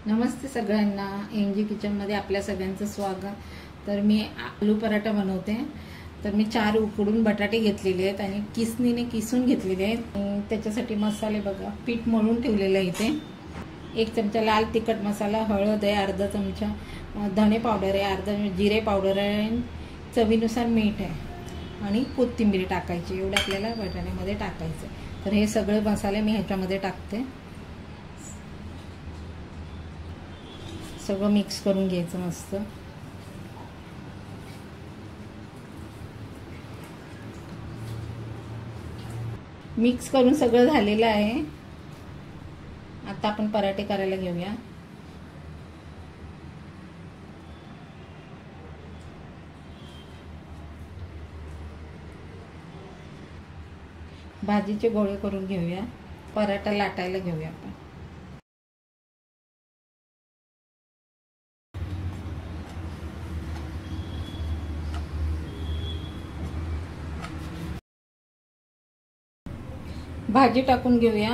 नमस्ते सगळ्यांना, M G किचनमध्ये आपल्या सगळ्यांचं स्वागत। तर मी आलू पराठा बनवते। तर मी 4 उकडून बटाटे घेतलेले आहेत आणि किसणीने किसून घेतलेले आहेत। त्याच्यासाठी मसाले बघा, पीठ मळून ठेवलेलं आहे इथे। 1 चमचा लाल तिखट मसाला, हळद आहे, अर्धा चमचा धणे पावडर आहे, अर्धा जिरे पावडर आहे, चवीनुसार मीठ आहे आणि कोथिंबीर टाकायची। एवढं आपल्याला बटाट्यामध्ये टाकायचं। तर हे सगळे मसाले मी ह्याच्यामध्ये टाकते। सगळं मिक्स करून घ्यायचं मस्त। मिक्स करून सगळं झालेलं आहे। आता आपण पराठे करायला घेऊया। भाजीचे गोळे करून घेऊया। पराठा लाटायला घेऊया आपण। भाजी टाकून घेऊया।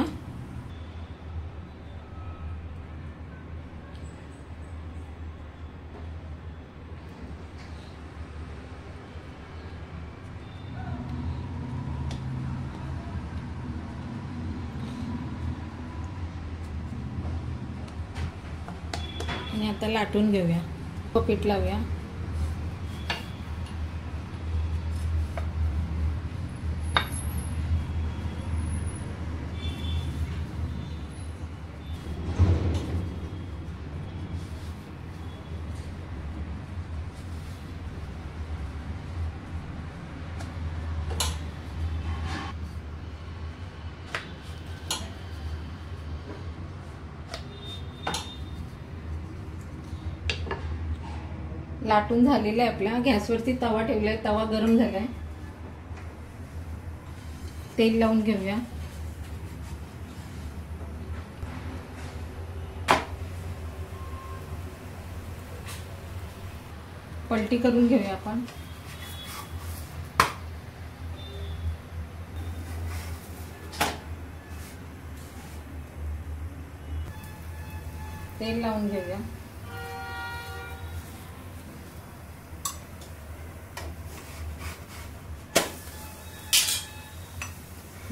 आणि आता लाटून घेऊया। पीठ लावूया। लाटून झालेला आहे आपला। गॅसवरती तवा ठेवलाय, तवा गरम झालाय। तेल लावून घेऊया। पलटी करून घेऊया आपण। तेल लावून घेऊया।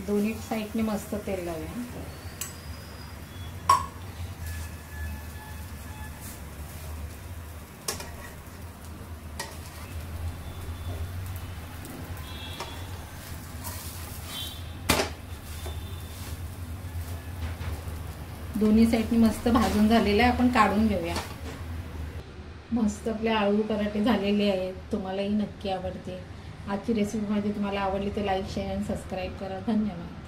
दोन्ही साइडने मस्त तेल लावूया। दोन्ही साइडने मस्त भाजून झालेले आहे, आपण काढून घेऊया। मस्त आपले आलू पराठे झालेले आहेत। तुम्हालाही नक्की आवडते। आजची रेसिपी माझी तुम्हाला आवडली तर लाईक, शेअर आणि सबस्क्राईब करा। धन्यवाद।